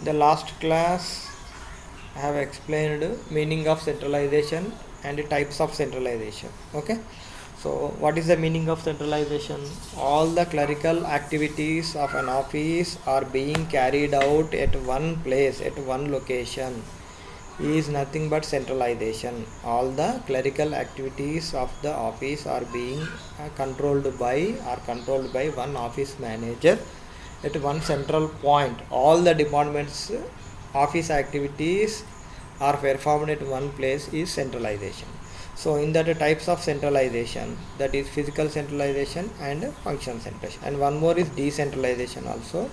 the last class I have explained meaning of centralization and types of centralization. Okay, so what is the meaning of centralization? All the clerical activities of an office are being carried out at one place, at one location, is nothing but centralization. All the clerical activities of the office are being controlled by one office manager at one central point. All the departments office activities are performed at one place is centralization. So in that types of centralization, that is physical centralization and function centralization, and one more is decentralization also.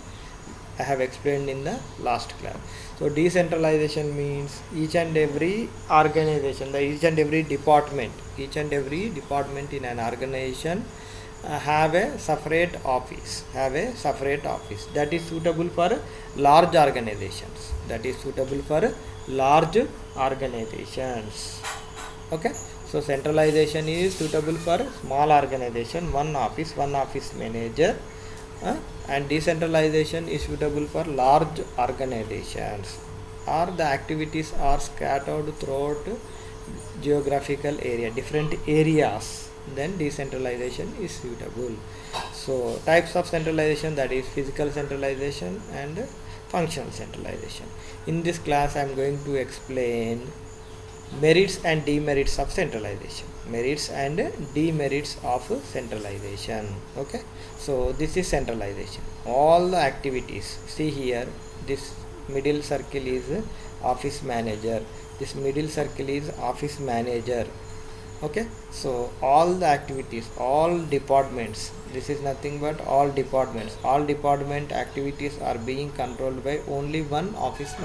I have explained in the last class. So decentralization means each and every organization, each and every department in an organization have a separate office, that is suitable for large organizations. Okay, so centralization is suitable for small organization, one office manager, and decentralization is suitable for large organizations, or the activities are scattered throughout geographical area, different areas, then decentralization is suitable. So types of centralization, that is physical centralization and functional centralization. In this class I am going to explain merits and demerits of centralization. Okay, so this is centralization. All the activities, see here, this middle circle is office manager, this middle circle is office manager. Okay, so all the activities, all departments, this is nothing but all department activities are being controlled by only one office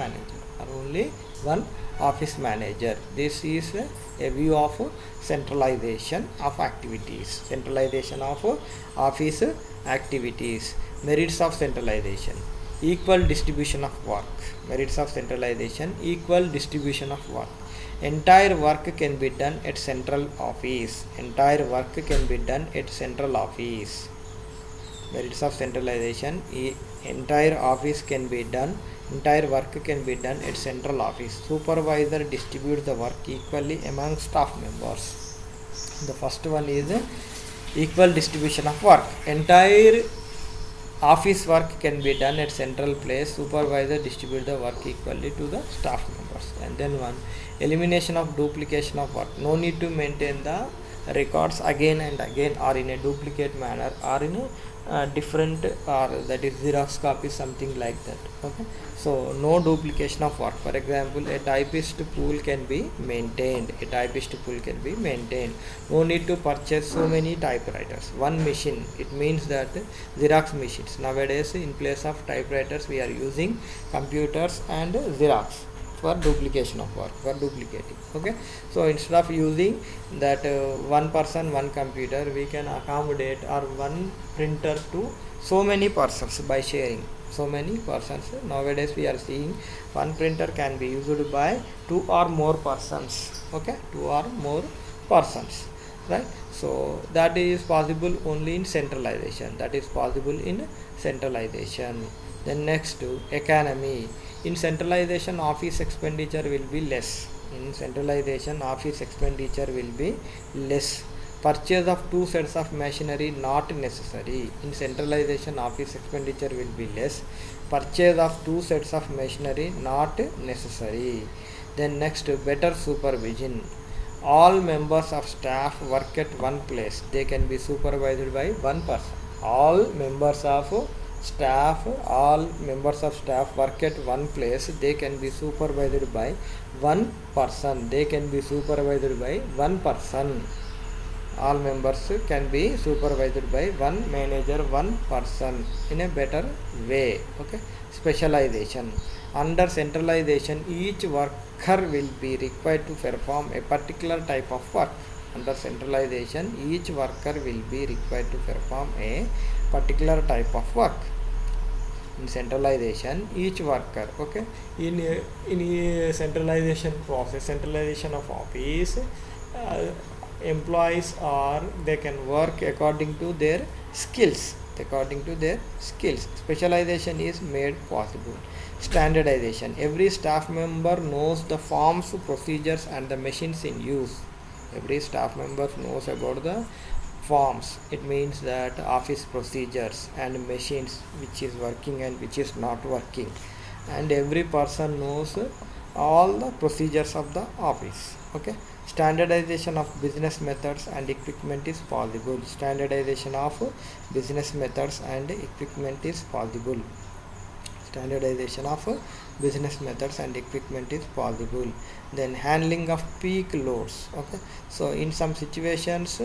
manager. This is a view of centralization of activities, centralization of office activities. Merits of centralization: equal distribution of work. Entire work can be done at central office. Merits of centralization: entire work can be done at central office. Supervisor distributes the work equally among staff members. The first one is equal distribution of work. Entire office work can be done at central place. Supervisor distributes the work equally to the staff members. And then one, elimination of duplication of work. No need to maintain the records again and again, or in a duplicate manner, or in a different, or that is Xerox copy, something like that. Okay, so no duplication of work. For example, a typist pool can be maintained. No need to purchase so many typewriters. One machine, it means that Xerox machines. Nowadays, in place of typewriters, we are using computers and Xerox for duplication of work, for duplicating. Okay, so instead of using that one person, one computer, we can accommodate, or one printer to so many persons by sharing so many persons. Nowadays we are seeing one printer can be used by two or more persons. Okay, right? So that is possible only in centralization. Then next, economy. In centralization, office expenditure will be less. Purchase of two sets of machinery not necessary. In centralization, office expenditure will be less. Purchase of two sets of machinery not necessary. Then next, better supervision. All members of staff work at one place. They can be supervised by one person. All members of staff work at one place. They can be supervised by one person. All members can be supervised by one manager, one person, in a better way. Okay, specialization. Under centralization, each worker will be required to perform a particular type of work. In centralization, each worker, okay, in a centralization process, centralization of office, employees, or they can work according to their skills. according to their skills. Specialization is made possible. Standardization. Every staff member knows the forms, procedures and the machines in use. Every staff member knows about the forms. It means that office procedures and machines which is working and which is not working, and every person knows all the procedures of the office. Okay. Standardization of business methods and equipment is possible. Standardization of business methods and equipment is possible. Standardization of business methods and equipment is possible. Then handling of peak loads. Okay. So in some situations,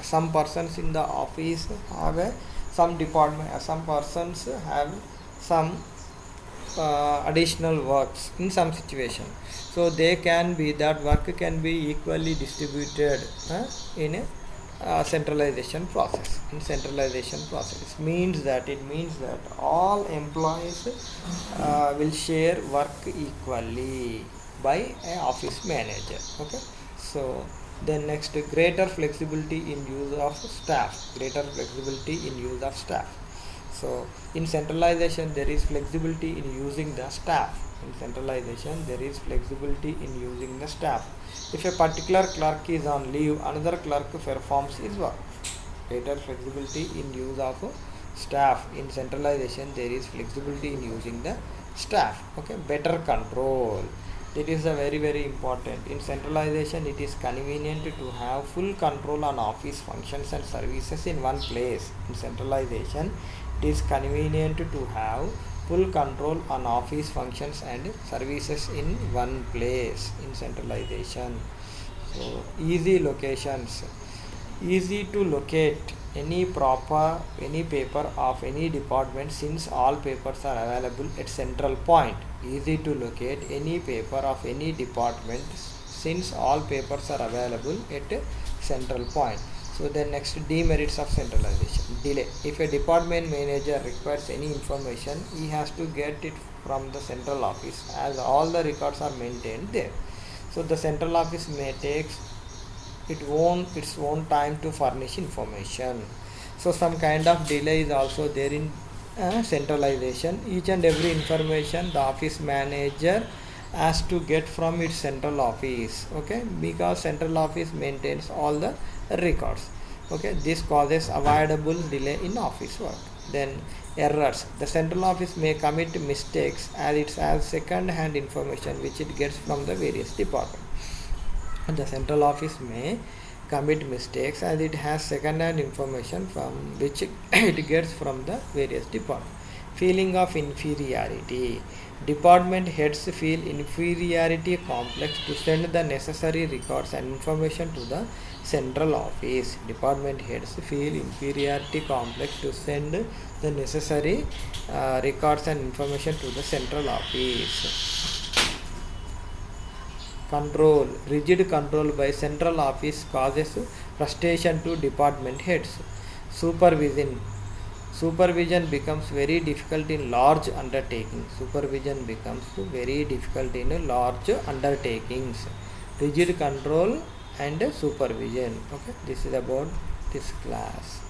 some persons in the office have some department, some persons have some additional works in some situation, so they can be, that work can be equally distributed in a centralization process. In centralization process means that, it means that all employees will share work equally by a office manager. Okay. So then next, greater flexibility in use of staff. Greater flexibility in use of staff. So in centralization there is flexibility in using the staff. In centralization there is flexibility in using the staff. If a particular clerk is on leave, another clerk performs his work. Greater flexibility in use of staff. In centralization there is flexibility in using the staff. Okay. Better control. It is a very important. In centralization it is convenient to have full control on office functions and services in one place. In centralization it is convenient to have full control on office functions and services in one place. In centralization. So easy locations. Easy to locate any paper of any department, since all papers are available at central point. Easy to locate any paper of any department, since all papers are available at a central point. So then next, demerits of centralization. Delay. If a department manager requires any information, he has to get it from the central office, as all the records are maintained there. So the central office may take its own time to furnish information. So some kind of delay is also there in centralization. Each and every information the office manager has to get from its central office. Okay, because central office maintains all the records. Okay, this causes avoidable delay in office work. Then errors. The central office may commit mistakes, as it has second hand information which it gets from the various departments. The central office may commit mistakes, as it has second hand information from which it gets from the various departments. Feeling of inferiority. Department heads feel inferiority complex to send the necessary records and information to the central office. Department heads feel inferiority complex to send the necessary records and information to the central office. Control. Rigid control by central office causes frustration to department heads. Supervision. Supervision becomes very difficult in large undertakings. Supervision becomes very difficult in large undertakings. Rigid control and supervision. Okay, this is about this class.